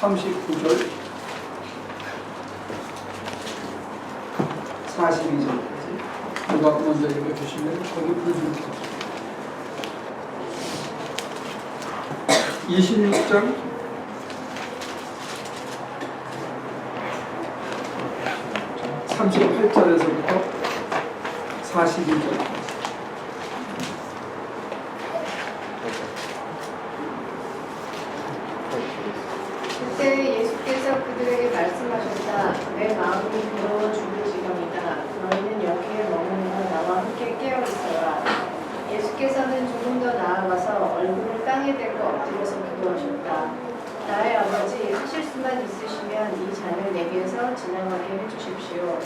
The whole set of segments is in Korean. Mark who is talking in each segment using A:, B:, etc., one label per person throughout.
A: 39절 42절까지 누가 먼저 읽어주시면 거기 불주입니다. 26장 38절에서부터 42절까지.
B: 그때 예수께서 그들에게 말씀하셨다. 내 마음이 괴로워 죽을 지경이다. 너희는 여기에 머무르며 나와 함께 깨어 있어라. 예수께서는 조금 더 나아가서 얼굴을 땅에 대고 엎드려서 기도하셨다. 나의 아버지, 하실 수만 있으시면 이 잔을 내게서 지나가게 해주십시오.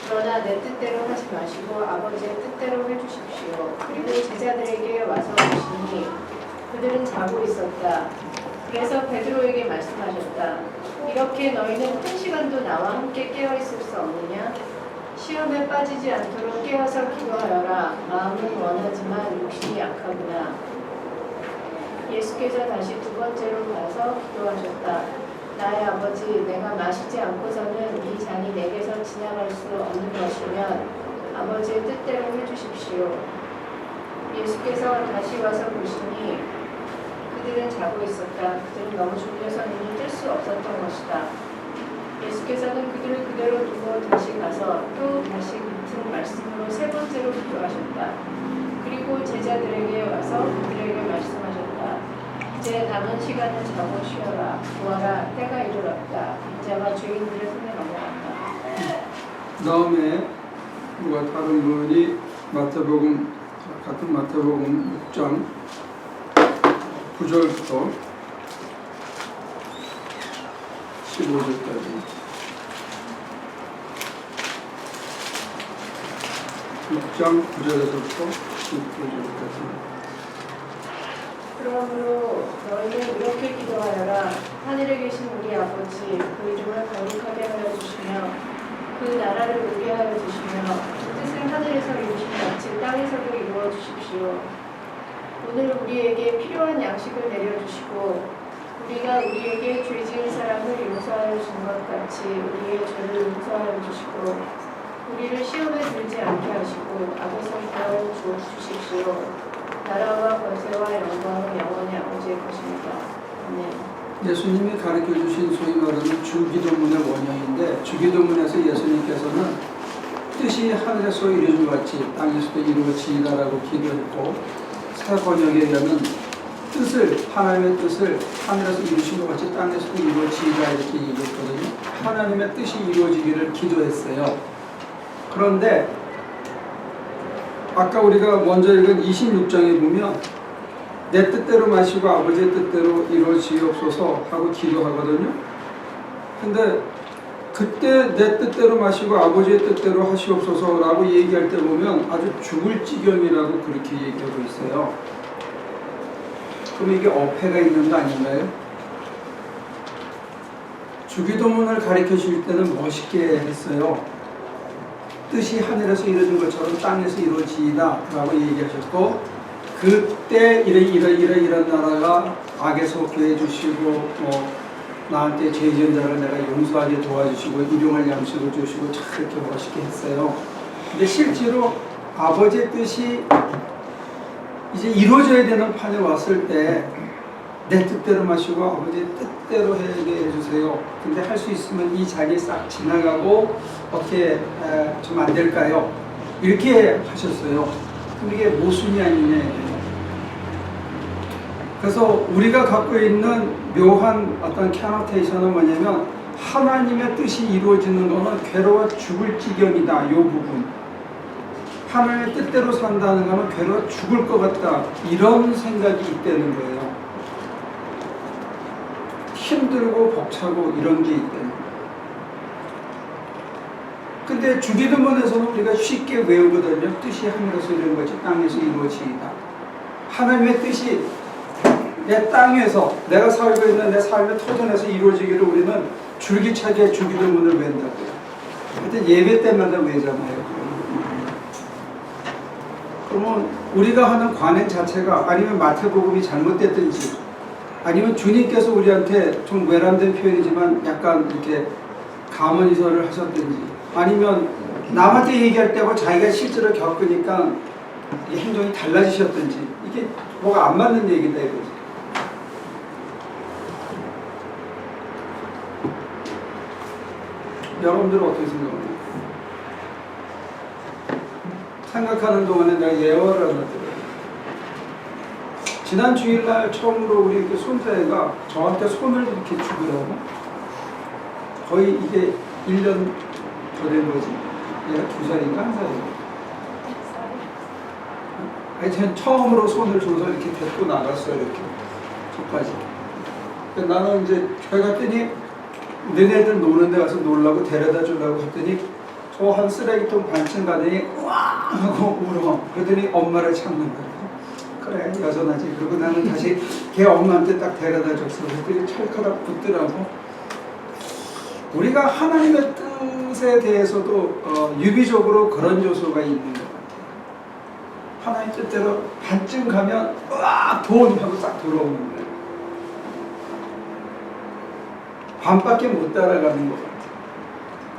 B: 그러나 내 뜻대로 하지 마시고 아버지의 뜻대로 해주십시오. 그리고 제자들에게 와서 보시니 그들은 자고 있었다. 그래서 베드로에게 말씀하셨다. 이렇게 너희는 한 시간도 나와 함께 깨어있을 수 없느냐? 시험에 빠지지 않도록 깨어서 기도하여라. 마음은 원하지만 육신이 약하구나. 예수께서 다시 두 번째로 가서 기도하셨다. 나의 아버지, 내가 마시지 않고서는 이 잔이 내게서 지나갈 수 없는 것이면 아버지의 뜻대로 해주십시오. 예수께서 다시 와서 보시니 그들은 자고 있었다. 그들은 너무 졸려서 눈을 뜰 수 없었던 것이다. 예수께서는 그들을 그대로 두고 다시 가서 또 다시 같은 말씀으로 세 번째로 기도하셨다. 그리고 제자들에게 와서 그들에게 말씀하셨다. 이제 남은 시간을 자고 쉬어라. 보아라, 때가 이르렀다. 인자가 죄인들의 손에 넘어간다.
A: 다음에 누가 다른 분이 마태복음 같은 마태복음 6장 9절부터 15절까지 6장 9절에서부터 15절까지.
B: 그러므로 너희는 이렇게 기도하여라. 하늘에 계신 우리 아버지, 그 이름을 거룩하게 하여 주시며 그 나라를 오게 하여 주시며 그 뜻을 하늘에서 이루신 같이 땅에서도 이루어 주십시오. 오늘 우리에게 필요한 양식을 내려주시고 우리가 우리에게 죄 지은 사람을 용서하여 준 것 같이 우리의 죄를 용서하여 주시고 우리를 시험에 들지 않게 하시고 악에서 구하여 주십시오. 나라와 권세와 영광은 영원히 아버지의 것입니다. 아멘.
A: 예수님이 가르쳐 주신 소위 말하는 주기도문의 원형인데, 주기도문에서 예수님께서는 뜻이 하늘에서 이루어진 것 같이 땅에서도 이루어지이다라고 기도했고, 새 번역에 의하면 하나님의 뜻을 하늘에서 이루신 것 같이 땅에서도 이루어지이다 이렇게 얘기했거든요. 하나님의 뜻이 이루어지기를 기도했어요. 그런데 아까 우리가 먼저 읽은 26장에 보면 내 뜻대로 마시고 아버지의 뜻대로 이루어지옵소서 하고 기도하거든요. 근데 그때 내 뜻대로 마시고 아버지의 뜻대로 하시옵소서라고 얘기할 때 보면 아주 죽을 지경이라고 그렇게 얘기하고 있어요. 그럼 이게 어폐가 있는 거 아닌가요? 주기도문을 가르쳐 줄 때는 멋있게 했어요. 뜻이 하늘에서 이루어진 것처럼 땅에서 이루어지이다 라고 얘기하셨고, 그때 이런 나라가 악에서 구해주시고 나한테 죄 지은 자를 내가 용서하게 도와주시고 일용할 양식을 주시고 참 이렇게 멋있게 했어요. 근데 실제로 아버지의 뜻이 이제 이루어져야 되는 판에 왔을 때 내 뜻대로 마시고 아버지의 뜻대로 하게 해주세요. 근데 할 수 있으면 이 자리 싹 지나가고 어떻게 좀 안 될까요? 이렇게 하셨어요. 근데 이게 모순이 아니냐. 그래서 우리가 갖고 있는 묘한 어떤 캐노테이션은 뭐냐면 하나님의 뜻이 이루어지는 것은 괴로워 죽을 지경이다. 이 부분. 하나님의 뜻대로 산다는 것은 괴로워 죽을 것 같다. 이런 생각이 있다는 거예요. 힘들고 벅차고 이런 게 있다는 거예요. 근데 주기도문에서는 우리가 쉽게 외우거든요. 뜻이 하늘에서 이루어진 것이 땅에서 이루어지이다. 하나님의 뜻이 내 땅에서 내가 살고 있는 내 삶의 터전에서 이루어지기를 우리는 줄기차게 주기도문을 외운다고요. 하여튼 예배 때마다 외잖아요. 그러면 우리가 하는 관행 자체가 아니면 마태복음이 잘못됐든지 아니면 주님께서 우리한테 좀 외람된 표현이지만 약간 이렇게 감언이설을 하셨든지, 아니면 남한테 얘기할 때하고 자기가 실제로 겪으니까 이 행동이 달라지셨든지, 이게 뭐가 안 맞는 얘기다 이거지. 여러분들은 어떻게 생각합니까? 생각하는 동안에 내가 예화를 하나 드려요. 지난 주일날 처음으로 우리 그 손자애가 저한테 손을 이렇게 주더라고. 거의 이게 1년 더 된 거지. 얘가 2살인가 1살인가. 하여튼 처음으로 손을 줘서 이렇게 데리고 나갔어요. 이렇게 저까지. 나는 이제 저기 갔더니 너네들 노는 데 가서 놀라고 데려다 주려고 했더니 저 한 쓰레기통 반쯤 가더니 우와 하고 울어. 그러더니 엄마를 찾는 거예요. 그래 여전하지. 그리고 나는 다시 걔 엄마한테 딱 데려다 줬어. 그랬더니 찰칵 붙더라고. 우리가 하나님의 뜻에 대해서도 유비적으로 그런 요소가 있는 것 같아요. 하나님 뜻대로 반쯤 가면 으악 돈 하고 싹 들어오는 거예요. 반밖에 못 따라가는 것 같아요.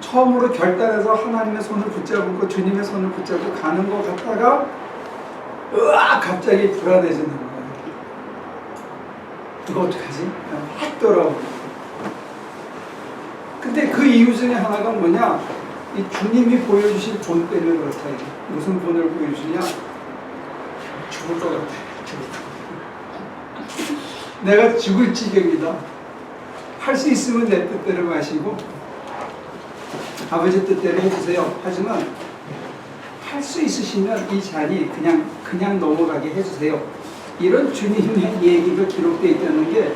A: 처음으로 결단해서 하나님의 손을 붙잡고 주님의 손을 붙잡고 가는 것 같다가 으악 갑자기 불안해지는 거예요. 이거 어떡하지? 확 돌아오고. 근데 그 이유 중에 하나가 뭐냐? 이 주님이 보여주신 본 때문에 그렇다. 이게. 무슨 본을 보여주냐? 죽을 것 같아. 내가 죽을 지경이다. 할 수 있으면 내 뜻대로 마시고 아버지 뜻대로 해주세요. 하지만 할 수 있으시면 이 잔이 그냥 넘어가게 해주세요. 이런 주님의 얘기가 기록되어 있다는 게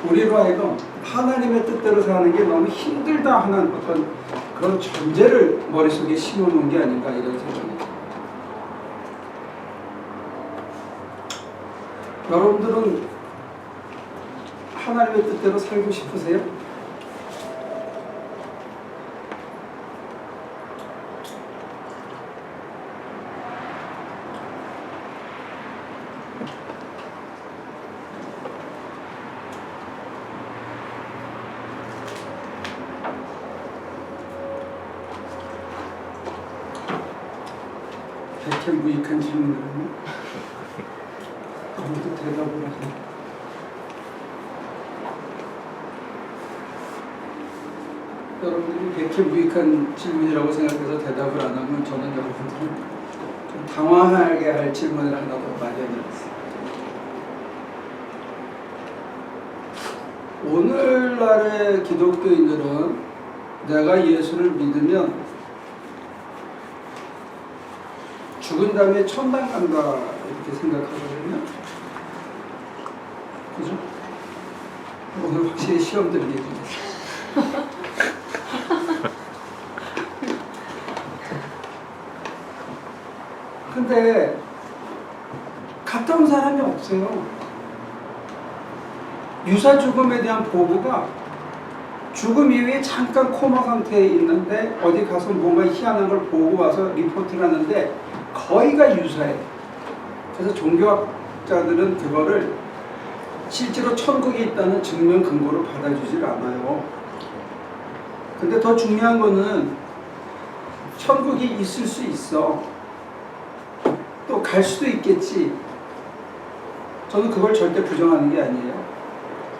A: 우리로 하여금 하나님의 뜻대로 사는 게 너무 힘들다 하는 어떤 그런 전제를 머릿속에 심어놓은 게 아닌가 이런 생각이. 여러분들은 하나님의 뜻대로 살고 싶으세요? 백현무익한 질문을 하네. 아무도 대답을 하지. 여러분들이 백현무익한 질문이라고 생각해서 대답을 안 하면 저는 여러분들을 좀 당황하게 할 질문을 하나 더 마련해봤어요. 오늘날의 기독교인들은 내가 예수를 믿으면 죽은 다음에 천당 간다 이렇게 생각하거든요. 그죠? 오늘 확실히 시험 들게 해주세요. 근데 갔다 온 사람이 없어요. 유사 죽음에 대한 보고가 죽음 이후에 잠깐 코마 상태에 있는데 어디 가서 뭔가 희한한 걸 보고 와서 리포트를 하는데 거의가 유사해요. 그래서 종교학자들은 그거를 실제로 천국이 있다는 증명 근거로 받아주질 않아요. 근데 더 중요한 거는 천국이 있을 수 있어. 또 갈 수도 있겠지. 저는 그걸 절대 부정하는 게 아니에요.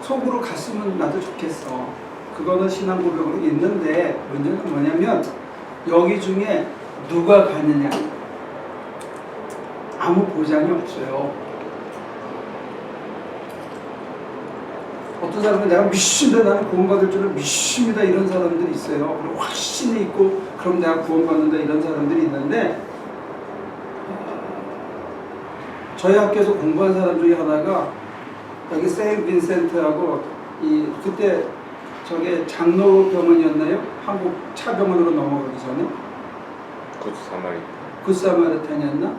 A: 속으로 갔으면 나도 좋겠어. 그거는 신앙 고백으로 있는데 문제는 뭐냐면 여기 중에 누가 가느냐 아무 보장이 없어요. 어떤 사람은 내가 믿습니다. 나는 구원받을 줄을 믿습니다. 이런 사람들이 있어요. 그리고 확신이 있고 그럼 내가 구원받는다 이런 사람들이 있는데 저희 학교에서 공부한 사람 중에 하나가 여기 세인 빈센트하고 그때 저게 장로병원이었나요? 한국 차병원으로 넘어가기 전에 굿사마리탄이었나?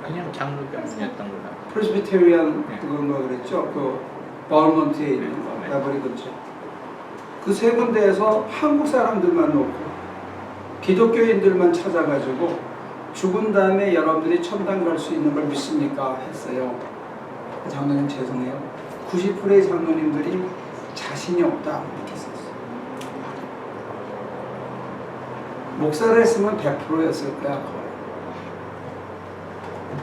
C: 그냥 장로병원이었던 걸로.
A: 프레스비테리안
C: 네.
A: 그건가 그랬죠? 그 버먼트에 있는 거,
C: 네.
A: 베버리 근처. 그 세 군데에서 한국 사람들만 놓고 기독교인들만 찾아가지고 죽은 다음에 여러분들이 천당 갈 수 있는 걸 믿습니까? 했어요. 장로님 죄송해요. 90%의 장로님들이 자신이 없다 이렇게 썼어요. 목사를 했으면 100%였을 거야 거의.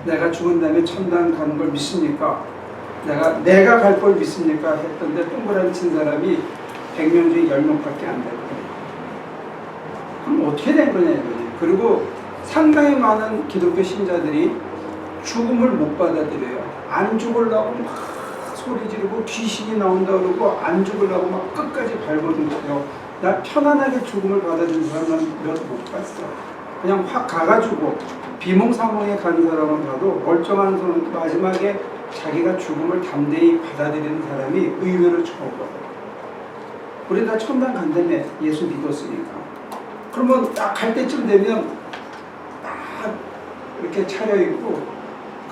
A: 내가 죽은 다음에 천당 가는 걸 믿습니까? 내가 갈 걸 믿습니까? 했던데 동그라미 친 사람이 100명 중에 10명밖에 안 될 거예요. 그럼 어떻게 된 거냐 이거지. 그리고 상당히 많은 기독교 신자들이 죽음을 못 받아들여요. 안 죽으려고 막 소리 지르고 귀신이 나온다 그러고 안 죽으려고 막 끝까지 발버둥쳐요. 나 편안하게 죽음을 받아들인 사람은 몇 못 봤어. 그냥 확 가가지고 비몽사몽에 간 사람을 봐도 멀쩡한 사람 마지막에 자기가 죽음을 담대히 받아들이는 사람이 의외로 적어. 우리 다 천당 간다며 예수 믿었으니까. 그러면 딱 갈 때쯤 되면 딱 이렇게 차려입고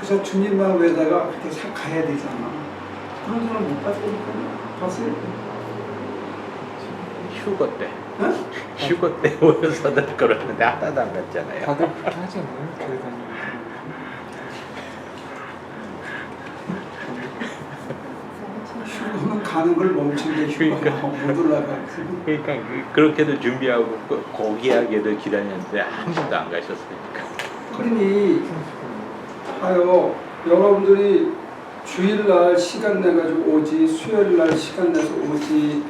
A: 그저 주님만 외다가 그렇게 싹 가야 되잖아. 그런 사람 못 봤다니까요. 봤어요?
C: 휴거 때.
A: 어?
C: 휴거 때 모여서들 그러는데 하나도 안 갔잖아요.
D: 다들 그렇게 하지 않나요? 교회 다니는
A: 휴거는 가는 걸 멈춘 게 휴거야. 못 올라가.
C: 그러니까 그렇게도 준비하고 고귀하게도 기다렸는데 한 번도 안 가셨으니까.
A: 그러니 하여 여러분들이 주일날 시간 내가지고 오지, 수요일날 시간 내서 오지,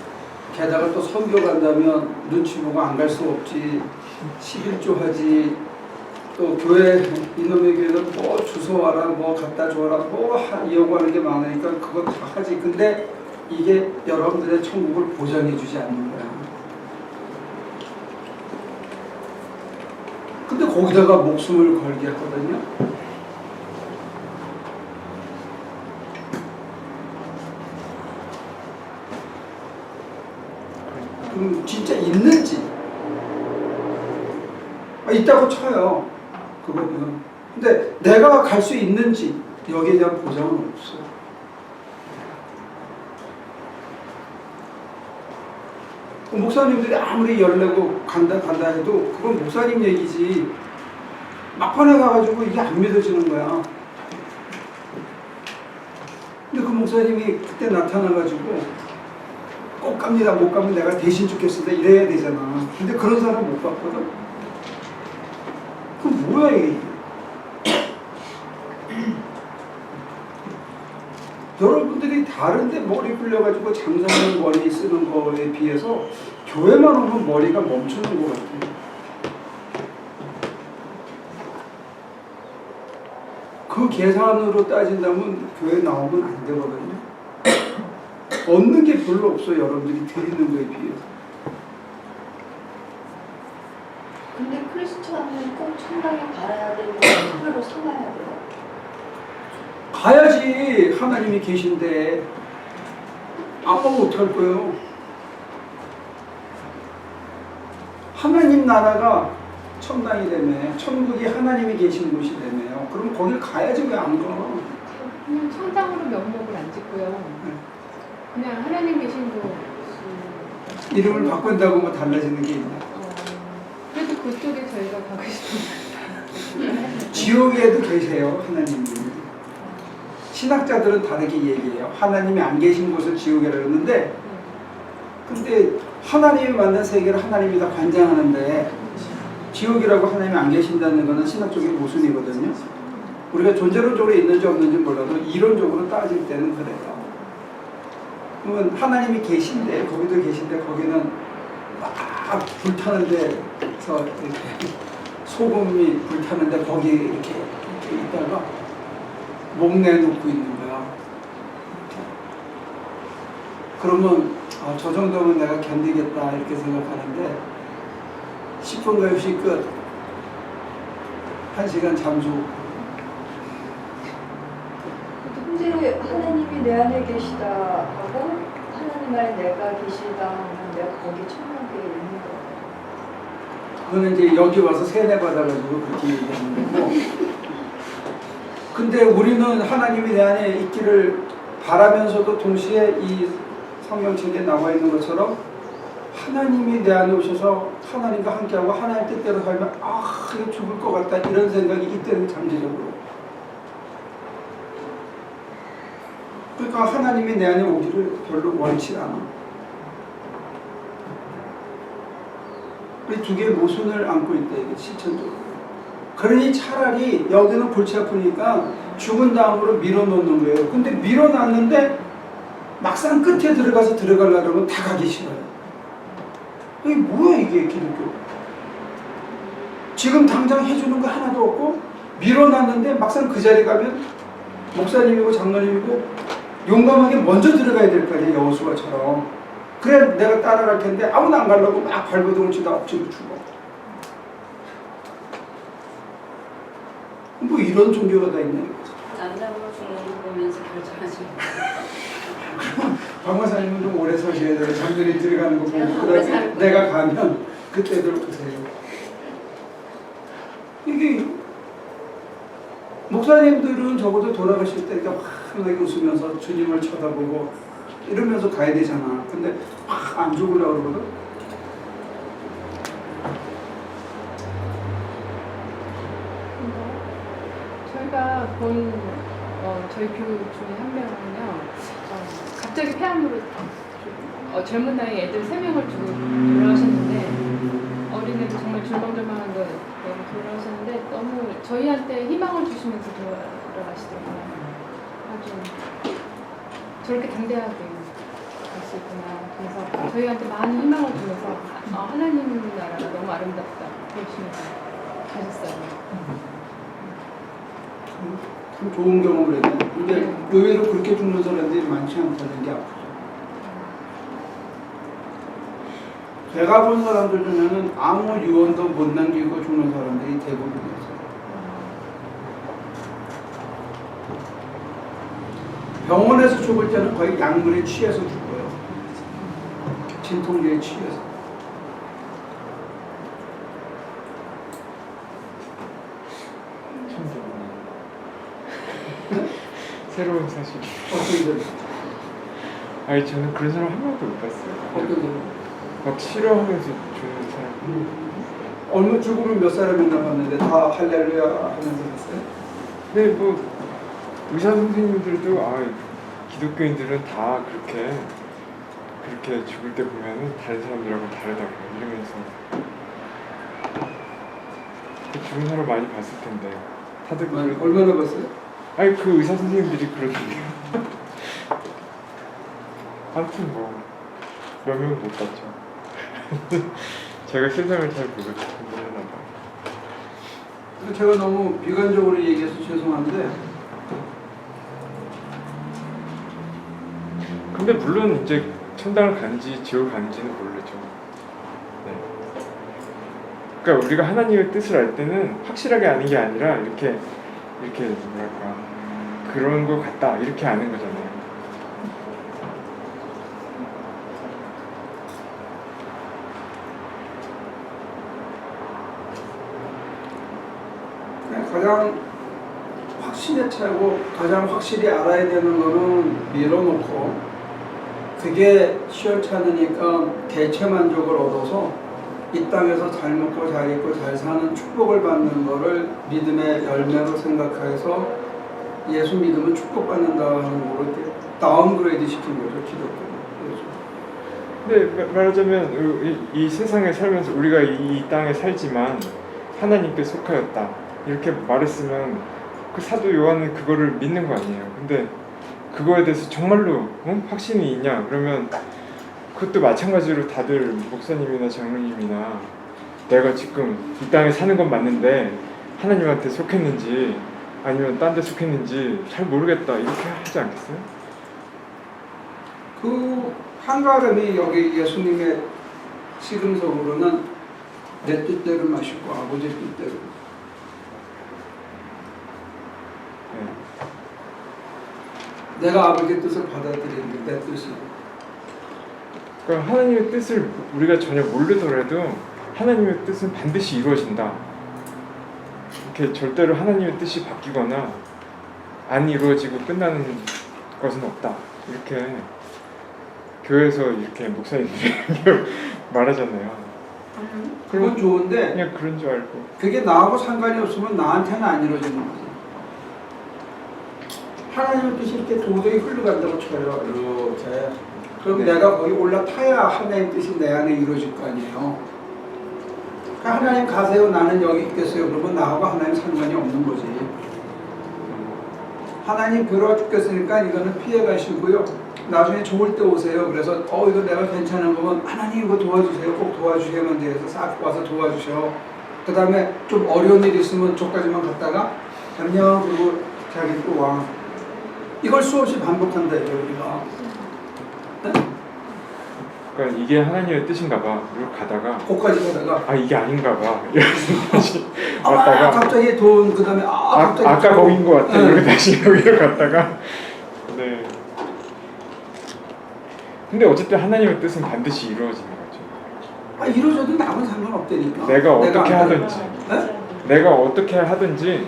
A: 게다가 또 선교 간다면 눈치 보고 안 갈 수 없지, 11조 하지, 또 교회 이놈의 교회는 뭐 주소 와라, 뭐 갖다 줘라, 뭐 요구하는 게 많으니까 그거 다 하지. 근데 이게 여러분들의 천국을 보장해 주지 않는 거야. 근데 거기다가 목숨을 걸게 하거든요. 그럼 진짜 있는지 있다고 쳐요. 그거는. 근데 내가 갈 수 있는지 여기에 대한 보장은 없어요. 목사님들이 아무리 열내고 간다 해도 그건 목사님 얘기지. 막판에 가가지고 이게 안 믿어지는 거야. 근데 그 목사님이 그때 나타나가지고 꼭 갑니다, 못 가면 내가 대신 죽겠습니다 이래야 되잖아. 근데 그런 사람 못 봤거든. 그럼 뭐야 이게. 여러분들이 다른데 머리 굴려가지고 장사하는 머리 쓰는 거에 비해서 교회만 오면 머리가 멈추는 것 같아요. 그 계산으로 따진다면 교회 나오면 안 되거든요. 얻는 게 별로 없어요. 여러분들이 드리는 거에 비해서.
B: 근데 크리스천은 꼭 천당에 가야 되는 하나로 삼아야 돼요.
A: 가야지. 하나님이 계신데 아무 못할 거예요. 하나님 나라가 천당이 되네. 천국이 하나님이 계신 곳이 되네요. 그럼 거길 가야지 왜 안 가?
E: 그냥 천당으로 면목을 안 짓고요. 그냥 하나님 계신 곳.
A: 이름을 바꾼다고 뭐 달라지는 게 있나?
E: 그래도 그쪽에 저희가 가고 싶습니다.
A: 지옥에도 계세요. 하나님이. 신학자들은 다르게 얘기해요. 하나님이 안 계신 곳을 지옥이라고 그러는데 근데 하나님이 만든 세계를 하나님이 다 관장하는데 지옥이라고 하나님이 안 계신다는 것은 신학적인 모순이거든요. 우리가 존재론적으로 있는지 없는지 몰라도 이론적으로 따질 때는 그래요. 그러면 하나님이 계신데 거기도 계신데 거기는 막 불타는 데서 이렇게 소금이 불타는데 거기 이렇게 있다가 목 내놓고 있는 거야. 그러면 저 정도면 내가 견디겠다 이렇게 생각하는데 10분 가없이 끝. 1시간 잠수.
B: 근데 하나님이 내 안에 계시다 하고 하나님 안에 내가 계시다 하면 내가 거기 천국에 있는 거예요.
A: 그거는 이제 여기 와서 세뇌 받아가지고 그렇게 얘기하는 거고. 근데 우리는 하나님이 내 안에 있기를 바라면서도 동시에 이 성경책에 나와 있는 것처럼 하나님이 내 안에 오셔서 하나님과 함께하고 하나님 뜻대로 살면 이거 죽을 것 같다 이런 생각이 이때는 잠재적으로. 그러니까 하나님이 내 안에 오기를 별로 원치 않아. 이 두 개의 모순을 안고 있다, 이게 실천적으로. 그러니 차라리 여기는 골치 아프니까 죽은 다음으로 밀어놓는 거예요. 근데 밀어놨는데 막상 끝에 들어가려고 하면 다 가기 싫어요. 이게 뭐야, 이게 기독교. 지금 당장 해주는 거 하나도 없고 밀어놨는데 막상 그 자리에 가면 목사님이고 장로님이고 용감하게 먼저 들어가야 될 거 아니에요, 여호수아처럼. 그래 내가 따라갈 텐데 아무도 안 가려고 막 발버둥을 치다 억지로 죽어. 뭐 이런 종교가 다 있네.
F: 남자로 죽는 거 보면서 결정하지.
A: 박마사님은 좀 오래 서셔야 돼요. 장들이 들어가는 거 보고
F: 오래
A: 그다음에
F: 살 거예요.
A: 내가 가면 그때들 보세요. 이게 목사님들은 적어도 돌아가실 때 이렇게 환하게 웃으면서 주님을 쳐다보고 이러면서 가야 되잖아. 근데 막 안 죽으려고 그러거든.
E: 저희가 본 저희 교육 중에 한 명은요, 갑자기 폐암으로 젊은 나이 애들 3명을 두고 돌아가셨는데, 어린애도 정말 줄망줄망한 거 돌아가셨는데, 너무 저희한테 희망을 주시면서 돌아가시더라고요. 아주 저렇게 당대하게 갈 수 있구나. 그래서 저희한테 많은 희망을 주면서 하나님 나라가 너무 아름답다 그러시면서 가셨어요.
A: 참 좋은 경험을 했네. 근데 의외로 그렇게 죽는 사람들이 많지 않다는 게 아프죠. 제가 본 사람들 중에는 아무 유언도 못 남기고 죽는 사람들이 대부분이었어요. 병원에서 죽을 때는 거의 약물에 취해서 죽어요. 진통제에 취해서.
D: 참 좋네. 새로운 사실.
A: 어떤 들
D: 아니 저는 그런 사람 한 명도 못 봤어요.
A: 어떤 들
D: 막 싫어하면서 죽는 사람.
A: 얼마 죽으면 몇 사람이 남았는데 다 할렐루야 하면서 했어요.
D: 근데 뭐 의사 선생님들도 기독교인들은 다 그렇게 죽을 때 보면은 다른 사람들하고 다르다고 이러면서 죽은 사람 많이 봤을 텐데 다들
A: 얼마나 봤어요?
D: 아니 그 의사 선생님들이 그러던데요. 아무튼 뭐 몇 명 못 봤죠. 제가 세상을 잘 모르나 봐요.
A: 제가 너무 비관적으로 얘기해서 죄송한데
D: 근데 물론 이제 천당을 가는지 지옥을 가는지는 모르죠. 네. 그러니까 우리가 하나님의 뜻을 알 때는 확실하게 아는 게 아니라 이렇게 뭐랄까 그런 것 같다 이렇게 아는 거잖아요.
A: 가장 확신에 차고 가장 확실히 알아야 되는 거는 밀어놓고 그게 시원찮으니까 대체만족을 얻어서 이 땅에서 잘 먹고 잘 입고 잘 사는 축복을 받는 거를 믿음의 열매로 생각해서 예수 믿으면 축복받는다는 거로 이렇게 다운그레이드 시킨 거죠, 기독교는.
D: 근데 말하자면 이 세상에 살면서 우리가 이 땅에 살지만 하나님께 속하였다 이렇게 말했으면 그 사도 요한은 그거를 믿는 거 아니에요. 근데 그거에 대해서 정말로 확신이 있냐 그러면 그것도 마찬가지로 다들 목사님이나 장로님이나 내가 지금 이 땅에 사는 건 맞는데 하나님한테 속했는지 아니면 딴 데 속했는지 잘 모르겠다 이렇게 하지 않겠어요?
A: 그 한가름이 여기 예수님의 시금석으로는 내 뜻대로 마시고 아버지 뜻대로.
D: 네.
A: 내가 아버지의 뜻을 받아들이는 게 내 뜻이고.
D: 그러니까 하나님의 뜻을 우리가 전혀 모르더라도 하나님의 뜻은 반드시 이루어진다. 이렇게 절대로 하나님의 뜻이 바뀌거나 안 이루어지고 끝나는 것은 없다. 이렇게 교회에서 이렇게 목사님들이 말하잖아요.
A: 그건 좋은데
D: 그냥 그런 줄 알고
A: 그게 나하고 상관이 없으면 나한테는 안 이루어지는 거지. 하나님의 뜻이 이렇게 도저히 흘러간다고 쳐요. 이렇게. 그럼 내가 거기 올라타야 하나님의 뜻이 내 안에 이루어질 거 아니에요. 그러니까 하나님 가세요. 나는 여기 있겠어요. 그러면 나하고 하나님 상관이 없는 거지. 하나님 괴로워 죽겠으니까 이거는 피해 가시고요. 나중에 좋을 때 오세요. 그래서 이거 내가 괜찮은 거면 하나님 이거 도와주세요. 꼭 도와주셔야만 돼서 싹 와서 도와주셔. 그 다음에 좀 어려운 일 있으면 저까지만 갔다가 안녕 그리고 자기 또 와. 이걸 수없이 반복한다 이거 우리가.
D: 그러니까 이게 하나님의 뜻인가 봐. 그리고 가다가
A: 거기까지 가다가
D: 이게 아닌가 봐. 이러면서 다시 왔다가
A: 갑자기 돈 그다음에 갑자기
D: 아까
A: 돈.
D: 거긴 것 같아.
A: 네.
D: 이러고 다시 여기로 갔다가 네. 근데 어쨌든 하나님의 뜻은 반드시 이루어지는 거죠.
A: 이루어져도 남은 상관없다니까.
D: 내가 어떻게
A: 안
D: 하든지
A: 네?
D: 내가 어떻게 하든지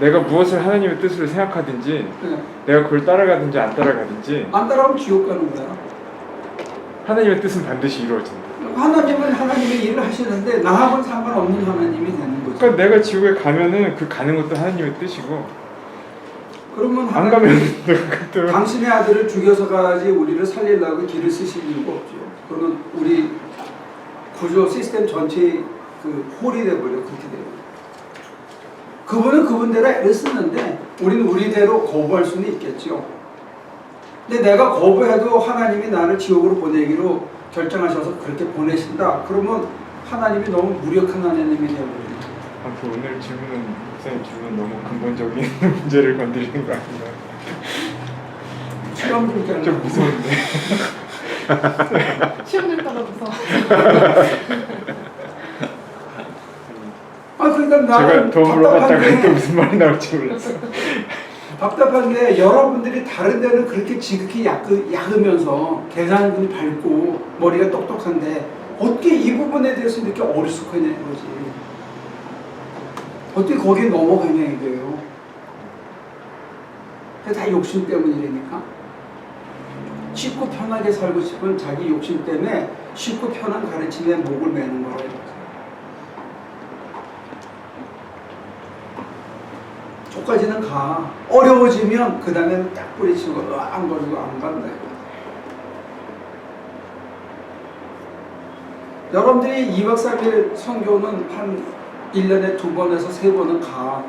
D: 내가 무엇을 하나님의 뜻으로 생각하든지
A: 네.
D: 내가 그걸 따라가든지 안 따라가든지
A: 안 따라오면 지옥 가는 거야.
D: 하나님의 뜻은 반드시 이루어진다.
A: 하나님은 하나님의 일을 하시는데 나하고는 상관없는 하나님이 되는 거죠.
D: 그러니까 내가 지옥에 가면은 그 가는 것도 하나님의 뜻이고
A: 그러면
D: 안 가면 그것도
A: 당신의 아들을 죽여서 가야지 우리를 살리려고 길을 쓰실 이유가 없죠. 그러면 우리 구조 시스템 전체의 그 홀이 돼버려. 그렇게 돼요. 그분은 그분대로 애를 쓰는데 우리는 우리대로 거부할 수는 있겠죠. 근데 내가 거부해도 하나님이 나를 지옥으로 보내기로 결정하셔서 그렇게 보내신다. 그러면 하나님이 너무 무력한 하나님이 되어버려요.
D: 아무튼 오늘 질문은 목사님 질문 너무 근본적인 문제를 건드리는 거 아닌가?
A: 시험 좀 때는
D: 좀 무서운데.
E: 시험 될까봐 무서워.
A: 그러니까
D: 제가
A: 나는
D: 더 물어봤다가 또
A: 답답한 게
D: 무슨 말이 나올지 몰랐어.
A: 답답한 게 여러분들이 다른 데는 그렇게 지극히 약으면서 계산이 밝고 머리가 똑똑한데 어떻게 이 부분에 대해서 이렇게 어리숙하냐 이거지. 어떻게 거기에 넘어가냐 이거예요. 그게 다 욕심 때문이라니까. 쉽고 편하게 살고 싶은 자기 욕심 때문에 쉽고 편한 가르침에 목을 매는 거예요. 저까지는 가. 어려워지면 그 다음에는 딱 뿌리치고 안 걸리고 안 간다. 여러분들이 2박 3일 선교는 한 1년에 2번에서 3번은 가.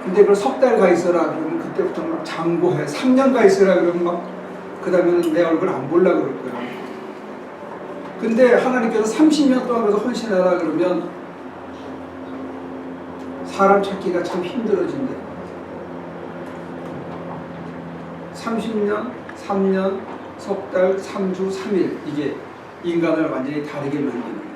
A: 근데 그걸 석 달 가 있어라 그러면 그때부터 막 장고해. 3년 가 있어라 그러면 막 그 다음에는 내 얼굴 안 볼라 그럴 거야. 근데 하나님께서 30년 동안 그래서 헌신하라 그러면 사람 찾기가 참 힘들어진대. 30년, 3년, 석 달, 3주, 3일 이게 인간을 완전히 다르게 만드는 거예요.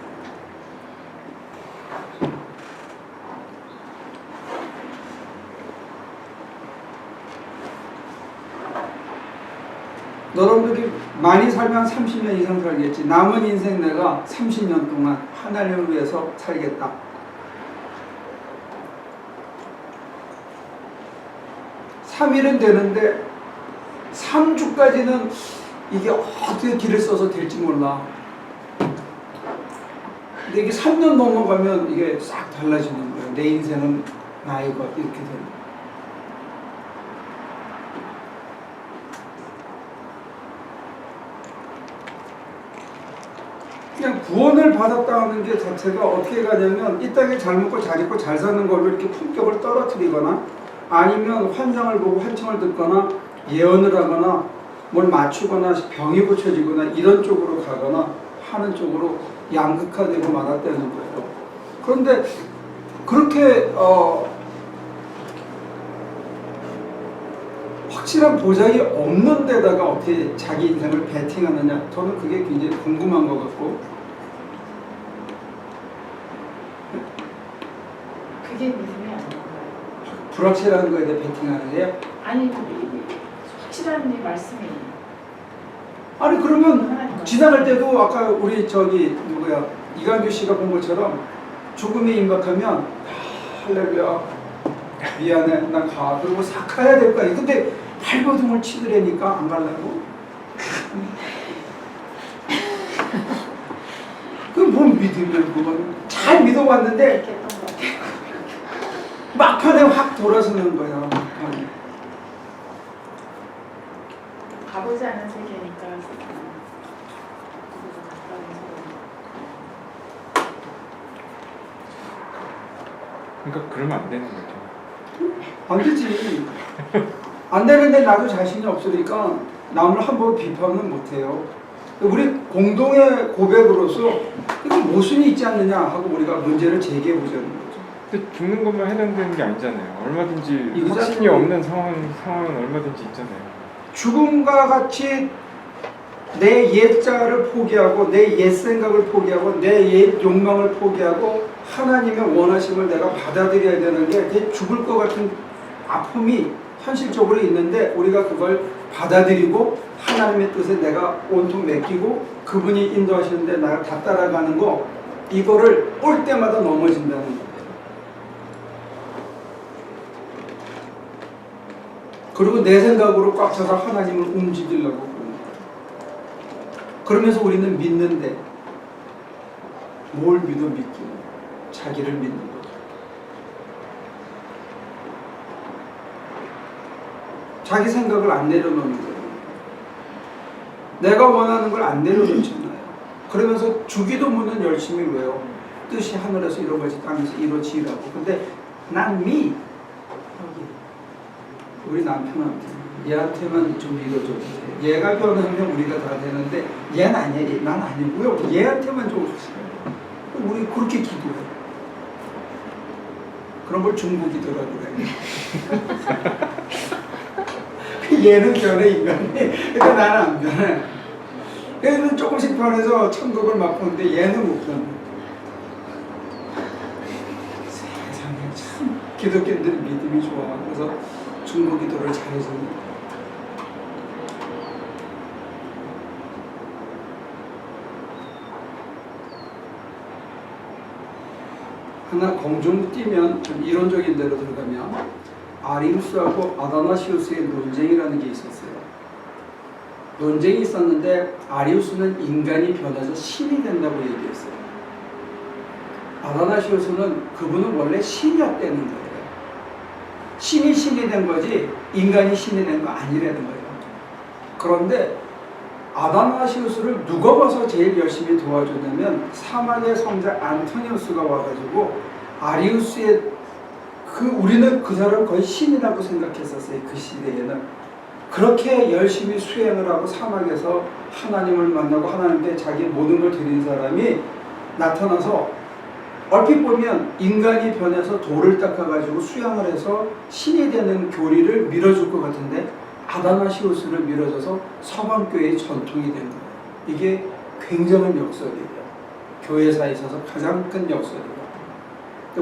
A: 여러분들이 많이 살면 30년 이상 살겠지. 남은 인생 내가 30년 동안 하나님을 위해서 살겠다. 3일은 되는데 3주까지는 이게 어떻게 길을 써서 될지 몰라. 근데 이게 3년 넘어가면 이게 싹 달라지는 거예요. 내 인생은 나의 것 이렇게 되는 거예요. 그냥 구원을 받았다는 게 자체가 어떻게 가냐면 이 땅에 잘 먹고 잘 입고 잘 사는 걸로 이렇게 품격을 떨어뜨리거나 아니면 환상을 보고 환청을 듣거나 예언을 하거나 뭘 맞추거나 병이 고쳐지거나 이런 쪽으로 가거나 하는 쪽으로 양극화되고 말았다는 거예요. 그런데 그렇게 확실한 보장이 없는 데다가 어떻게 자기 인생을 베팅하느냐, 저는 그게 굉장히 궁금한 것 같고.
B: 그게 믿음이 아닌가요?
A: 불확실한 거에 대해 베팅하는 거예요?
B: 아니 확실한 이 말씀이
A: 아니
B: 하나님
A: 그러면
B: 말씀.
A: 지나갈 때도 아까 우리 저기 누구야 이강규 씨가 본 것처럼 죽음에 임박하면 할렐루야 미안해 난 가 그러고 싹 가야 될 거 아니에요. 근데 발버둥을 치더라니까 안 가려고. 그건 뭔 믿음이야 그건. 잘 믿어봤는데
B: 이렇게 했던 것 같아요.
A: 막판에 확 돌아서는 거야. 막판에.
G: 가보지 않은 세계니까 그보다 가까운 세계.
D: 그러니까 그러면 안 되는 거죠.
A: 안 되지. 안 되는데 나도 자신이 없으니까 남을 함부로 비판은 못해요. 우리 공동의 고백으로서 이거 모순이 있지 않느냐 하고 우리가 문제를 제기해 보자는 거죠.
D: 근데 죽는 것만 해당되는 게 아니잖아요. 얼마든지
A: 이거
D: 확신이
A: 자꾸-
D: 없는 상황은 얼마든지 있잖아요.
A: 죽음과 같이 내 옛자를 포기하고 내 옛 생각을 포기하고 내 옛 욕망을 포기하고 하나님의 원하심을 내가 받아들여야 되는 게 그게 죽을 것 같은 아픔이 현실적으로 있는데 우리가 그걸 받아들이고 하나님의 뜻에 내가 온통 맡기고 그분이 인도하시는데 나를 다 따라가는 거 이거를 올 때마다 넘어진다는 거예요. 그리고 내 생각으로 꽉 차서 하나님을 움직이려고 그러는 거예요. 그러면서 우리는 믿는데 뭘 믿어 믿기는 자기를 믿는 거죠. 자기 생각을 안 내려놓는 거예요. 내가 원하는 걸 안 내려놓잖아요. 그러면서 주기도문은 열심히 외워. 뜻이 하늘에서 이루어지 땅에서 이루어지라고. 근데 난 미. 우리 남편한테 얘한테만 좀 믿어줘보세요. 얘가 변하면 우리가 다 되는데 얘는 아니야. 난 아니고요. 얘한테만 좀 주세요. 우리 그렇게 기도해. 그런 걸 중보 기도라고 그래. 얘는 변해 인간이. 그러니까 나는 안 변해. 얘는 조금씩 변해서 천국을 맛보는데 얘는 못 변해. 세상에 참 기독교인들 믿음이 좋아. 그래서 중보 기도를 잘해서 하나 공중 뛰면 좀 이론적인 데로 들어가면 아리우스하고 아다나시우스의 논쟁이라는 게 있었어요. 논쟁이 있었는데 아리우스는 인간이 변해서 신이 된다고 얘기했어요. 아다나시우스는 그분은 원래 신이었다는 거예요. 신이 된 거지 인간이 신이 된 거 아니라는 거예요. 그런데 아다나시우스를 누가 봐서 제일 열심히 도와줬냐면 사마리아 성자 안토니우스가 와가지고 아리우스의 우리는 그 사람을 거의 신이라고 생각했었어요. 그 시대에는. 그렇게 열심히 수행을 하고 사막에서 하나님을 만나고 하나님께 자기 모든 걸 드린 사람이 나타나서 얼핏 보면 인간이 변해서 돌을 닦아가지고 수양을 해서 신이 되는 교리를 밀어줄 것 같은데 아다나시우스를 밀어줘서 서방교회의 전통이 된 거예요. 이게 굉장한 역설이에요. 교회사에 있어서 가장 큰 역설이에요.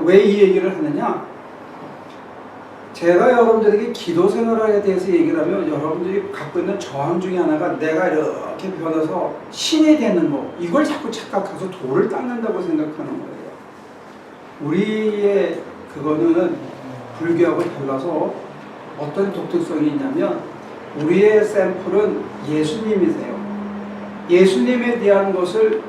A: 왜 이 얘기를 하느냐? 제가 여러분들에게 기도 생활에 대해서 얘기를 하면 여러분들이 갖고 있는 저항 중에 하나가 내가 이렇게 변해서 신이 되는 거 이걸 자꾸 착각해서 돌을 닦는다고 생각하는 거예요. 우리의 그거는 불교하고 달라서 어떤 독특성이 있냐면 우리의 샘플은 예수님이세요. 예수님에 대한 것을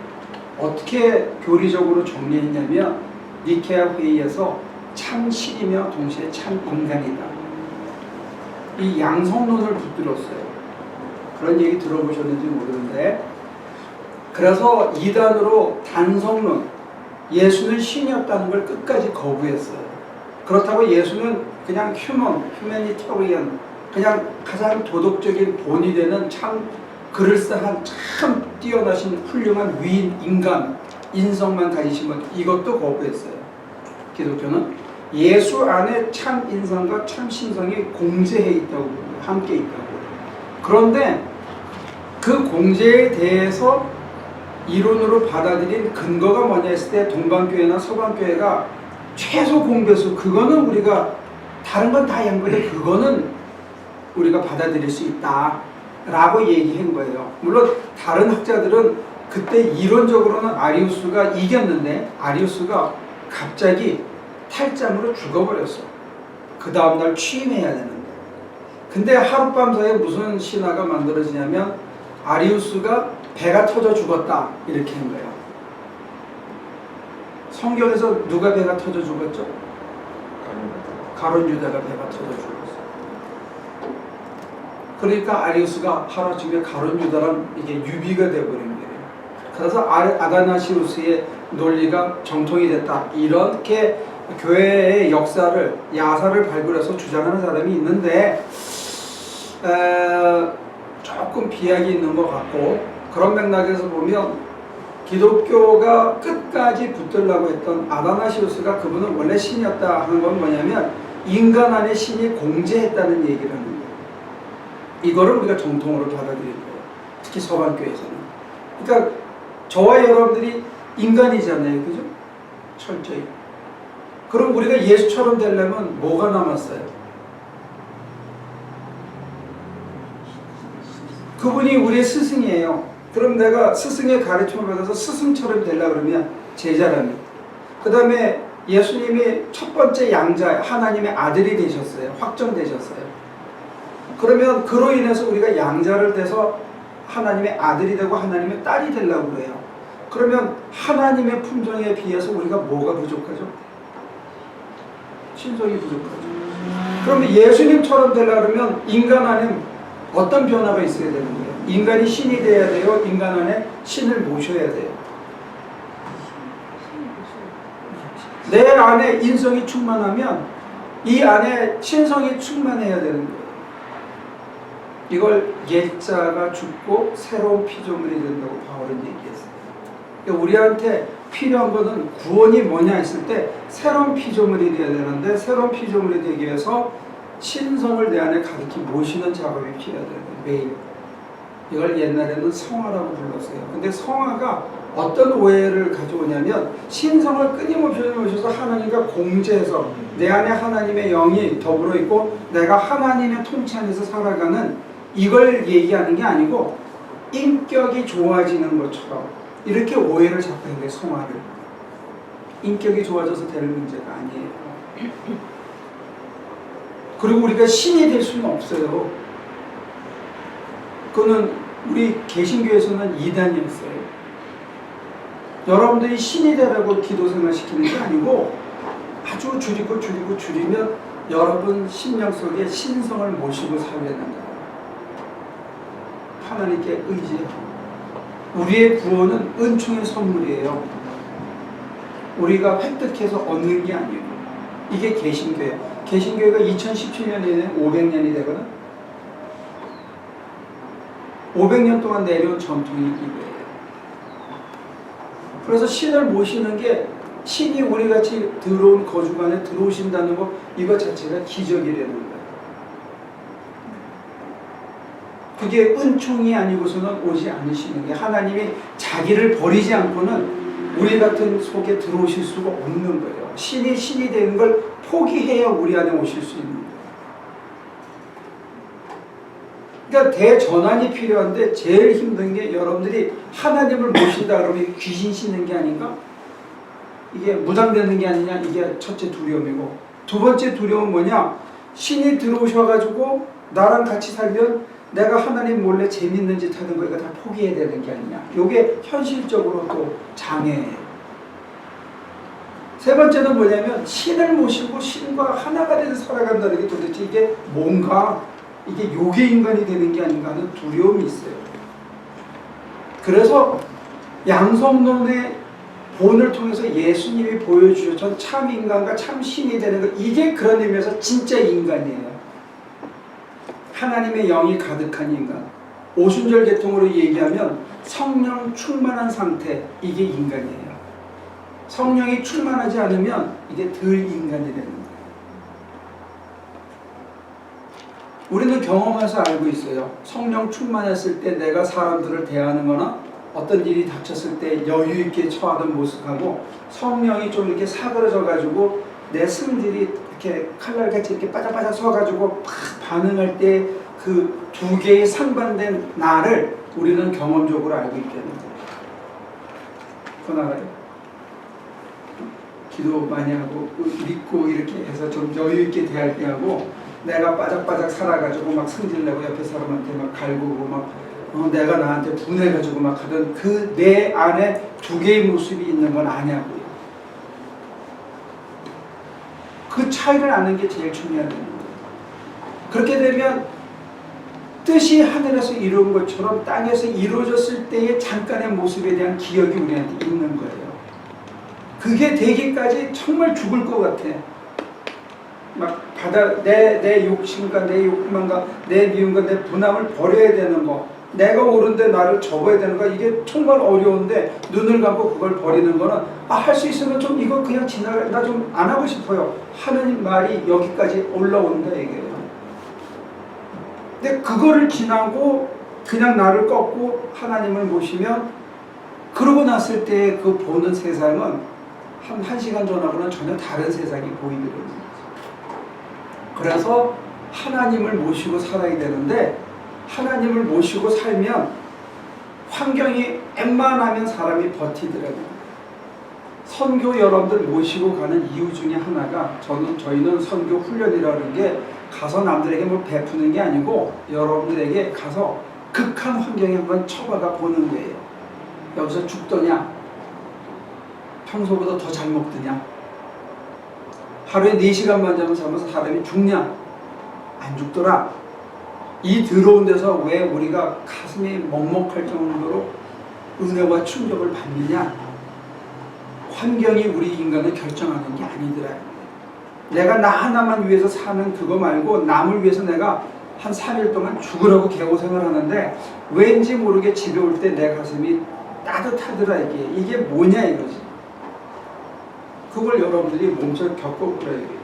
A: 어떻게 교리적으로 정리했냐면 니케아 회의에서 참 신이며 동시에 참 인간이다. 이 양성론을 붙들었어요. 그런 얘기 들어보셨는지 모르는데 그래서 이단으로 단성론 예수는 신이었다는 걸 끝까지 거부했어요. 그렇다고 예수는 그냥 휴머니터리언 그냥 가장 도덕적인 본이 되는 참 그럴싸한 참 뛰어나신 훌륭한 위인 인간 인성만 가지시면 이것도 거부했어요. 기독교는 예수 안에 참 인성과 참 신성이 공제해 있다고 함께 있다고. 그런데 그 공제에 대해서 이론으로 받아들인 근거가 뭐냐 했을 때 동방교회나 서방교회가 최소 공배수 그거는 우리가 다른 건 다 양보해 그거는 우리가 받아들일 수 있다 라고 얘기한 거예요. 물론 다른 학자들은 그때 이론적으로는 아리우스가 이겼는데 아리우스가 갑자기 탈장으로 죽어버렸어. 그 다음날 취임해야 되는데. 근데 하룻밤 사이에 무슨 신화가 만들어지냐면 아리우스가 배가 터져 죽었다 이렇게 한 거예요. 성경에서 누가 배가 터져 죽었죠? 가룟 유다가 배가 터져 죽었어. 그러니까 아리우스가 하루아침에 가룟 유다랑 이게 유비가 돼버린 거예요. 그래서 아다나시우스의 논리가 정통이 됐다. 이렇게 교회의 역사를 야사를 발굴해서 주장하는 사람이 있는데 조금 비약이 있는 것 같고, 그런 맥락에서 보면 기독교가 끝까지 붙들려고 했던 아다나시우스가 그분은 원래 신이었다 하는 건 뭐냐면 인간 안에 신이 공재했다는 얘기를 하는 거예요. 이거를 우리가 정통으로 받아들이는 거예요. 특히 서방교에서는. 그러니까 저와 여러분들이 인간이잖아요. 그죠? 철저히. 그럼 우리가 예수처럼 되려면 뭐가 남았어요? 그분이 우리의 스승이에요. 그럼 내가 스승의 가르침을 받아서 스승처럼 되려고 그러면 제자라면. 그 다음에 예수님이 첫 번째 양자, 하나님의 아들이 되셨어요. 확정되셨어요. 그러면 그로 인해서 우리가 양자를 돼서 하나님의 아들이 되고 하나님의 딸이 되려고 그래요. 그러면 하나님의 품성에 비해서 우리가 뭐가 부족하죠? 신성이 부족하죠. 그러면 예수님처럼 되려고 그러면 인간 안에 어떤 변화가 있어야 되는 거예요? 인간이 신이 돼야 돼요? 인간 안에 신을 모셔야 돼요? 내 안에 인성이 충만하면 이 안에 신성이 충만해야 되는 거예요. 이걸 옛자가 죽고 새로운 피조물이 된다고 바울은 얘기했어요. 그러니까 우리한테 필요한 것은 구원이 뭐냐 했을 때 새로운 피조물이 되어야 되는데, 새로운 피조물이 되기 위해서 신성을 내 안에 가득히 모시는 작업이 필요해야 되는 거예요. 매일. 이걸 옛날에는 성화라고 불렀어요. 근데 성화가 어떤 오해를 가져오냐면 신성을 끊임없이 모셔서 하나님과 공제해서 내 안에 하나님의 영이 더불어 있고 내가 하나님의 통치 안에서 살아가는, 이걸 얘기하는 게 아니고 인격이 좋아지는 것처럼 이렇게 오해를 자꾸 했는데, 성화를 인격이 좋아져서 될 문제가 아니에요. 그리고 우리가 신이 될 수는 없어요. 그거는 우리 개신교에서는 이단이었어요. 여러분들이 신이 되라고 기도생활 시키는 게 아니고 아주 줄이면 여러분 심령 속에 신성을 모시고 살려야 된다. 하나님께 의지하고. 우리의 구원은 은총의 선물이에요. 우리가 획득해서 얻는 게 아니에요. 이게 개신교예요. 개신교회가 2017년에는 500년이 되거든. 500년 동안 내려온 전통이 이거예요. 그래서 신을 모시는 게, 신이 우리같이 들어온 거주관에 들어오신다는 것, 이것 자체가 기적이라는 거예요. 그게 은총이 아니고서는 오지 않으시는 게, 하나님이 자기를 버리지 않고는 우리 같은 속에 들어오실 수가 없는 거예요. 신이 되는 걸 포기해야 우리 안에 오실 수 있는 거예요. 그러니까 대전환이 필요한데 제일 힘든 게, 여러분들이 하나님을 모신다 그러면 귀신 씻는 게 아닌가? 이게 무당되는 게 아니냐? 이게 첫째 두려움이고, 두 번째 두려움은 뭐냐? 신이 들어오셔가지고 나랑 같이 살면 내가 하나님 몰래 재밌는 짓 하는 거 이거 다 포기해야 되는 게 아니냐? 이게 현실적으로 또 장애예요. 세 번째는 뭐냐면 신을 모시고 신과 하나가 돼서 살아간다는 게 도대체 이게 뭔가, 이게 요괴 인간이 되는 게 아닌가 하는 두려움이 있어요. 그래서 양성론의 본을 통해서 예수님이 보여주셨던 참 인간과 참 신이 되는 것, 이게 그런 의미에서 진짜 인간이에요. 하나님의 영이 가득한 인간. 오순절 계통으로 얘기하면 성령 충만한 상태, 이게 인간이에요. 성령이 충만하지 않으면 이게 덜 인간이 되는 거예요. 우리는 경험해서 알고 있어요. 성령 충만했을 때 내가 사람들을 대하는 거나 어떤 일이 닥쳤을 때 여유 있게 처하던 모습하고, 성령이 좀 이렇게 사그러져 가지고 내 승질이 이렇게 칼날같이 이렇게 바짝바짝 서가지고 팍 반응할 때 그 두 개의 상반된 나를 우리는 경험적으로 알고 있다는 거예요. 그나가요. 기도 많이 하고 믿고 이렇게 해서 좀 여유 있게 대할 때 하고, 내가 바짝바짝 살아가지고 막 승질내고 옆에 사람한테 막 갈구고 막 내가 나한테 분해가지고 막 하던 그 내 안에 두 개의 모습이 있는 건 아냐고요. 그 차이를 아는 게 제일 중요하다는 거예요. 그렇게 되면 뜻이 하늘에서 이루어진 것처럼 땅에서 이루어졌을 때의 잠깐의 모습에 대한 기억이 우리한테 있는 거예요. 그게 되기까지 정말 죽을 것 같아. 막 내 욕심과 내 욕망과 내 미움과 내 분함을 버려야 되는 거, 내가 옳은데 나를 접어야 되는 거, 이게 정말 어려운데 눈을 감고 그걸 버리는 거는 할 수 있으면 좀 이거 그냥 지나가, 나 좀 안 하고 싶어요 하는 말이 여기까지 올라온다 얘기예요. 근데 그거를 지나고 그냥 나를 꺾고 하나님을 모시면, 그러고 났을 때 그 보는 세상은 한 시간 전하고는 전혀 다른 세상이 보이게 됩니다. 그래서 하나님을 모시고 살아야 되는데, 하나님을 모시고 살면 환경이 웬만하면 사람이 버티더라고요. 선교 여러분들 모시고 가는 이유 중에 하나가, 저희는 선교 훈련이라는 게 가서 남들에게 뭘 베푸는 게 아니고 여러분들에게 가서 극한 환경에 한번 처박아 보는 거예요. 여기서 죽더냐, 평소보다 더 잘 먹더냐, 하루에 4시간만 자면서 사람이 죽냐, 안 죽더라. 이 더러운 데서 왜 우리가 가슴이 먹먹할 정도로 은혜와 충격을 받느냐. 환경이 우리 인간을 결정하는 게 아니더라. 내가 나 하나만 위해서 사는 그거 말고 남을 위해서 내가 한 3일 동안 죽으라고 개고생을 하는데 왠지 모르게 집에 올 때 내 가슴이 따뜻하더라. 이게 뭐냐 이거지. 그걸 여러분들이 몸소 겪어보라 이거예요.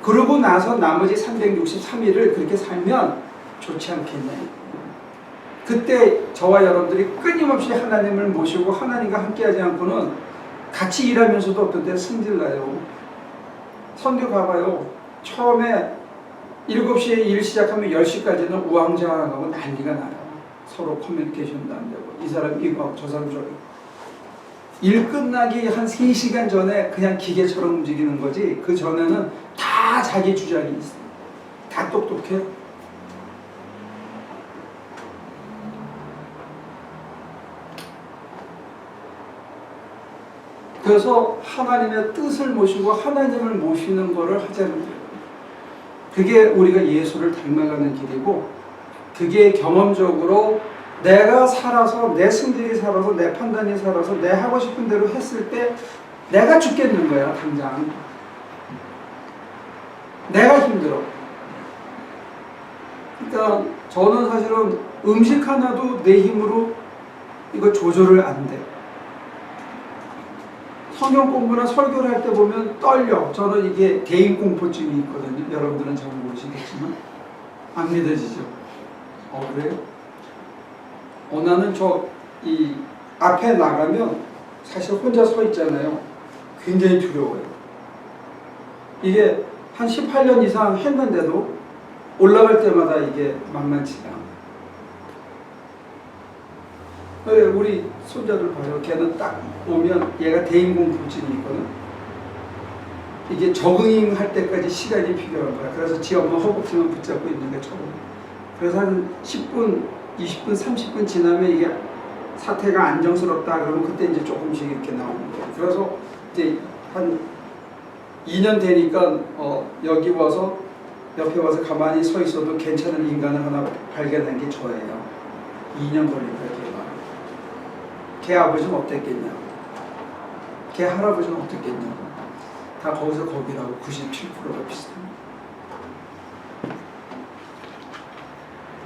A: 그러고 나서 나머지 363일을 그렇게 살면 좋지 않겠냐. 그때 저와 여러분들이 끊임없이 하나님을 모시고 하나님과 함께하지 않고는 같이 일하면서도 어떤 때 승질나요. 선교 가봐요. 처음에 7시에 일 시작하면 10시까지는 우왕좌왕하고 난리가 나요. 서로 커뮤니케이션도 안 되고, 이 사람 이거 저 사람 저거. 일 끝나기 한 3시간 전에 그냥 기계처럼 움직이는 거지, 그 전에는 다 자기 주장이 있어. 다 똑똑해. 그래서 하나님의 뜻을 모시고 하나님을 모시는 거를 하자는 거예요. 그게 우리가 예수를 닮아가는 길이고, 그게 경험적으로 내가 살아서, 내 승질이 살아서, 내 판단이 살아서 내 하고 싶은 대로 했을 때 내가 죽겠는 거야. 당장 내가 힘들어. 그러니까 저는 사실은 음식 하나도 내 힘으로 이거 조절을 안 돼. 성경 공부나 설교를 할 때 보면 떨려. 저는 이게 대인공포증이 있거든요. 여러분들은 잘 모르시겠지만. 안 믿어지죠? 그래요? 나는 이 앞에 나가면 사실 혼자 서 있잖아요. 굉장히 두려워요. 이게 한 18년 이상 했는데도 올라갈 때마다 이게 만만치가 않아요. 우리 손자들 봐요. 걔는 딱 오면 얘가 대인공포증이 있거든. 이게 적응할 때까지 시간이 필요한 거야. 그래서 지 엄마 허벅지만 붙잡고 있는 게 처음. 그래서 한 10분, 20분, 30분 지나면 이게 사태가 안정스럽다 그러면 그때 이제 조금씩 이렇게 나오는 거예요. 그래서 이제 한 2년 되니까 여기 와서 옆에 와서 가만히 서 있어도 괜찮은 인간을 하나 발견한 게 저예요. 2년 걸린 거예요. 걔 아버지는 어땠겠냐, 걔 할아버지는 어땠겠냐. 다 거기서 거기라고. 97%가 비슷합니다.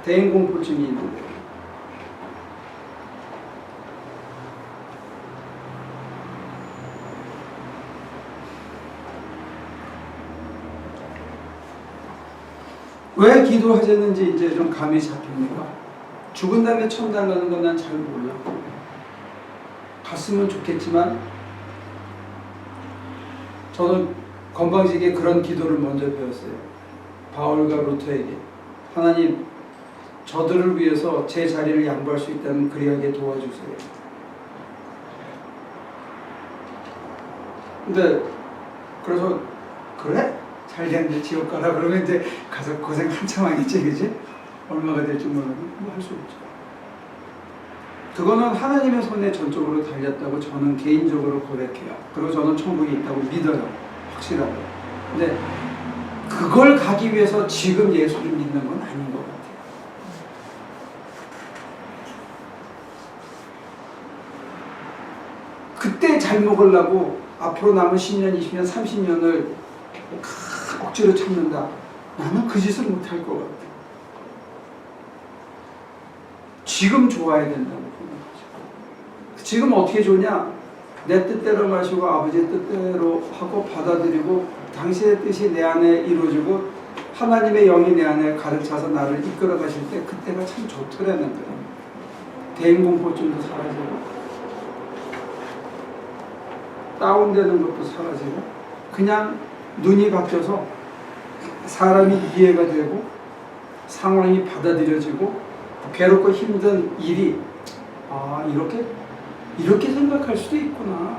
A: 대인공포증이 있는 거예요. 왜 기도하자는지 이제 좀 감이 잡힙니까? 죽은 다음에 천당 가는 건 난 잘 몰라. 갔으면 좋겠지만 저는 건방지게 그런 기도를 먼저 배웠어요. 바울과 루터에게. 하나님, 저들을 위해서 제 자리를 양보할 수 있다면 그리하게 도와주세요. 근데 그래서 그래? 잘 됐네, 지옥 가라. 그러면 이제 가서 고생 한참 하겠지, 그지? 얼마가 될지 모르면 뭐 할 수 없죠. 그거는 하나님의 손에 전적으로 달렸다고 저는 개인적으로 고백해요. 그리고 저는 천국에 있다고 믿어요. 확실하게. 근데 그걸 가기 위해서 지금 예수를 믿는 건 아닌 것 같아요. 그때 잘 먹으려고 앞으로 남은 10년, 20년, 30년을 억지로 참는다. 나는 그 짓을 못할 것 같아. 지금 좋아야 된다고 보는 거죠. 지금 어떻게 좋냐? 내 뜻대로 마시고 아버지의 뜻대로 하고 받아들이고 당신의 뜻이 내 안에 이루어지고 하나님의 영이 내 안에 가득 차서 나를 이끌어 가실 때 그때가 참 좋더라는 거예요. 대인공포증도 사라지고 다운되는 것도 사라지고 그냥 눈이 바뀌어서 사람이 이해가 되고 상황이 받아들여지고 괴롭고 힘든 일이 이렇게 생각할 수도 있구나.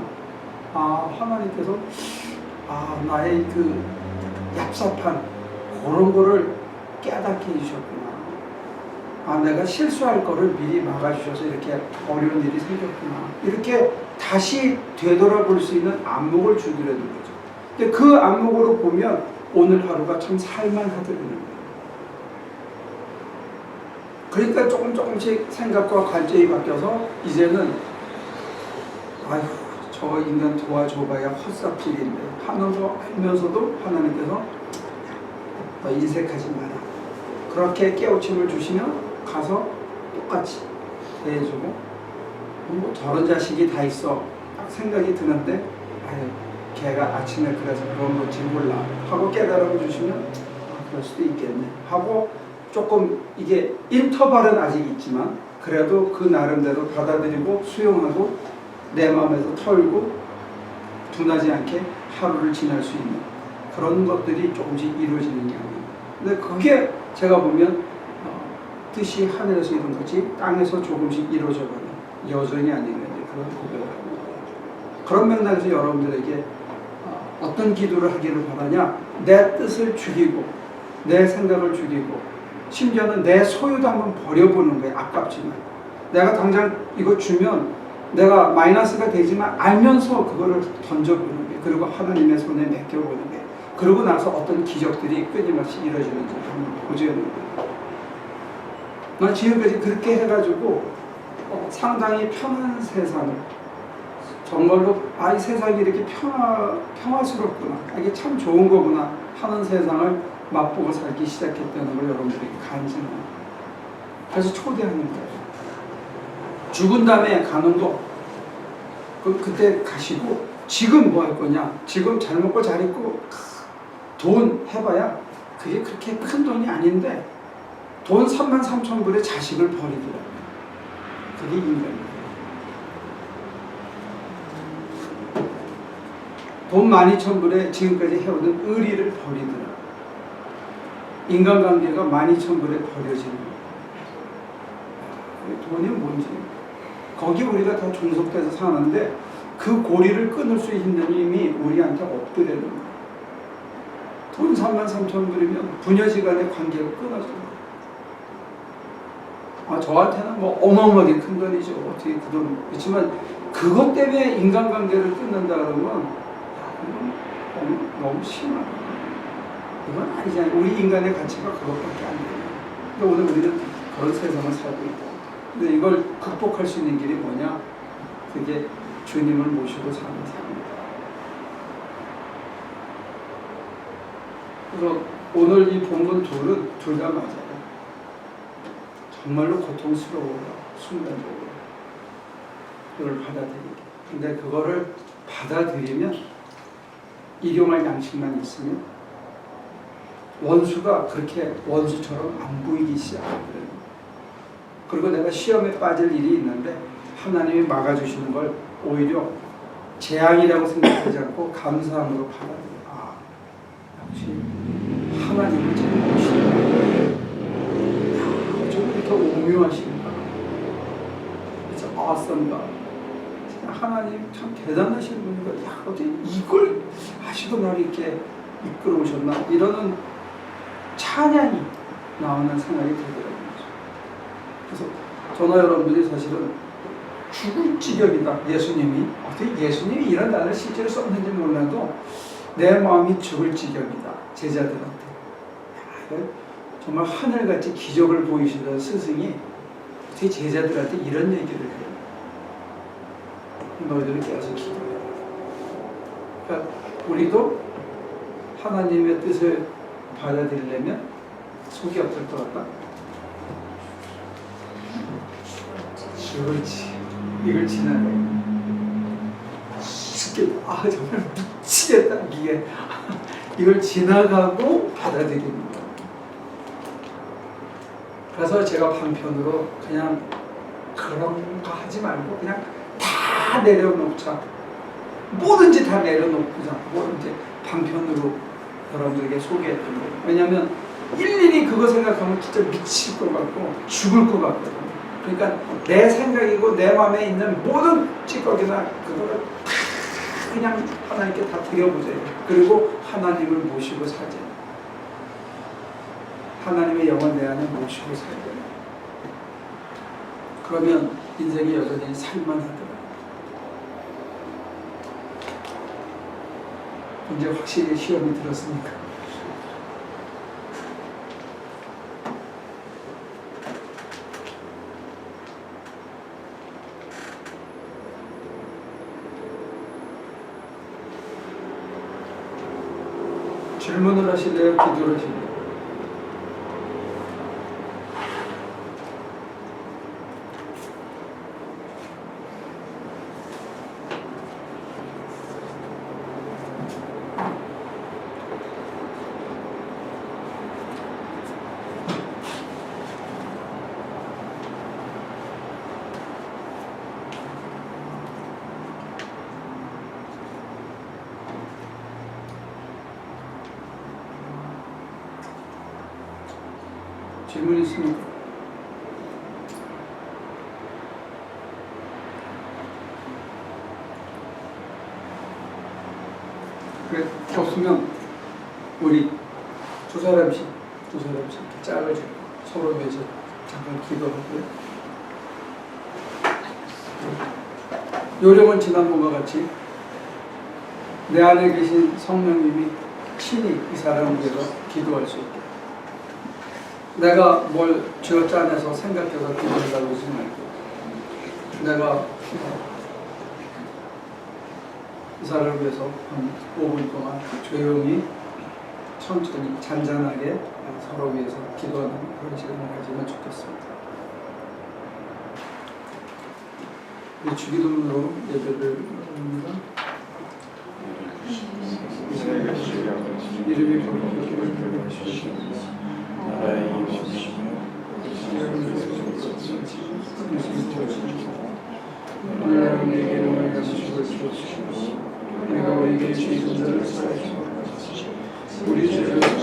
A: 하나님께서 나의 그 얍삽한 그런 거를 깨닫게 해주셨구나. 내가 실수할 거를 미리 막아주셔서 이렇게 어려운 일이 생겼구나. 이렇게 다시 되돌아볼 수 있는 안목을 주더라는 거죠. 근데 그 안목으로 보면 오늘 하루가 참 살만하더라는 거예요. 그러니까 조금씩 생각과 관점이 바뀌어서 이제는 저 인간 도와줘봐야 헛삽질인데 하는 거 알면서도 하나님께서 너 인색하지 마라. 그렇게 깨우침을 주시면 가서 똑같이 대해주고 뭐 저런 자식이 다 있어 딱 생각이 드는데 걔가 아침에 그래서 그런 건지 몰라 하고 깨달아 주시면 그럴 수도 있겠네 하고 조금 이게 인터벌은 아직 있지만 그래도 그 나름대로 받아들이고 수용하고 내 마음에서 털고 둔하지 않게 하루를 지날 수 있는 그런 것들이 조금씩 이루어지는 게 아니에요. 근데 그게 제가 보면 뜻이 하늘에서 이룬 거지 땅에서 조금씩 이루어져가는 여전히 아니면 그런 고백을 하는 거예요. 그런 맥락에서 여러분들에게 어떤 기도를 하기를 바라냐? 내 뜻을 죽이고 내 생각을 죽이고 심지어는 내 소유도 한번 버려보는 거예요. 아깝지만 내가 당장 이거 주면 내가 마이너스가 되지만 알면서 그거를 던져보는 게 그리고 하나님의 손에 맡겨보는 게 그러고 나서 어떤 기적들이 끊임없이 이루어지는지 한번 보자는 거예요. 난 지금까지 그렇게 해가지고 상당히 편한 세상을 정말로 이 세상이 이렇게 평화스럽구나 이게 참 좋은 거구나 하는 세상을 맛보고 살기 시작했다는 걸 여러분들에게 간증합니다. 그래서 초대하는 거예요. 죽은 다음에 가는 거 그때 가시고 지금 뭐 할 거냐? 지금 잘 먹고 잘 입고 돈 해봐야 그게 그렇게 큰 돈이 아닌데 돈 33,000불에 자식을 버리더라고요. 그게 인간이에요. 돈 12,000불에 지금까지 해오던 의리를 버리더라고요. 인간관계가 12,000불에 버려지는 거예요. 돈이 뭔지 거기 우리가 다 종속돼서 사는데 그 고리를 끊을 수 있는 힘이 우리한테 없더라는 거예요. 돈 33,000불이면 부녀지간의 관계가 끊어져요. 저한테는 뭐 어마어마하게 큰 돈이죠. 어떻게 그 돈 그렇지만 그것 때문에 인간관계를 끊는다 그러면 너무 심하다. 이건 아니잖아요. 우리 인간의 가치가 그것밖에 안 돼요. 근데 오늘 우리는 그런 세상을 살고 있다. 근데 이걸 극복할 수 있는 길이 뭐냐? 그게 주님을 모시고 사는 삶입니다. 그래서 오늘 이 본문 둘 다 맞아요. 정말로 고통스러워요. 순간적으로. 그걸 받아들이게. 근데 그거를 받아들이면 일용할 양식만 있으면 원수가 그렇게 원수처럼 안 보이기 시작하거든요. 그리고 내가 시험에 빠질 일이 있는데 하나님이 막아주시는 걸 오히려 재앙이라고 생각하지 않고 감사함으로 받아들여요. 역시 하나님은 참 멋있다. 어쩜 이렇게 오묘하신가. 진짜 awesome God. 진짜 하나님 참 대단하신 분인가. 어떻게 이걸 하시고 나를 이렇게 이끌어 오셨나. 이러는 찬양이 나오는 생각이 들더라고요. 그래서 저나 여러분들이 사실은 죽을 지경이다. 예수님이 어떻게 예수님이 이런 단어를 실제로 썼는지 몰라도 내 마음이 죽을 지경이다. 제자들한테 정말 하늘같이 기적을 보이시던 스승이 어떻게 제자들한테 이런 얘기를 해요. 너희들을 깨어서 기도해. 그러니까 우리도 하나님의 뜻을 받아들이려면 속이 어떨 것 같다? 그렇지. 이걸 지나가. 정말 미치겠다. 이게 이걸 지나가고 받아들이는 거야. 그래서 제가 반편으로 그냥 그런 거 하지 말고 그냥 다 내려놓자. 뭐든지 다 내려놓자. 뭐든지 반편으로 여러분들에게 소개했던 거예요. 왜냐하면 일일이 그거 생각하면 진짜 미칠 것 같고 죽을 것 같거든. 그러니까 내 생각이고 내 마음에 있는 모든 찌꺼기나 그거를 다 그냥 하나님께 다 드려보세요. 그리고 하나님을 모시고 살자. 하나님의 영혼 내 안에 모시고 살자. 그러면 인생이 여전히 살만하더라. 이제 확실히 시험이 들었으니까. 질문을 하실래요? 기도를 하실래요? 질문 있습니까? 그래, 없으면 우리 두 사람씩 짝을 잡고 서로 위해서 잠깐 기도하고요. 요령은 지난번과 같이 내 안에 계신 성령님이 친히 이 사람을 위해서 기도할 수 있게. 내가 뭘 쥐어짜내서 생각해서 기도한다고 하지 말고 내가 이 사람을 위해서 한 5분 동안 조용히 천천히 잔잔하게 서로 위해서 기도하는 그런 시간을 가지면 좋겠습니다. 우리 주기도문으로 예배를 합니다. 이름이 거룩하게 하시옵소서. 하나님의 이름을 감시고 주옵시고 내가 우리에게 주신 자를 사하시고 우리 죄를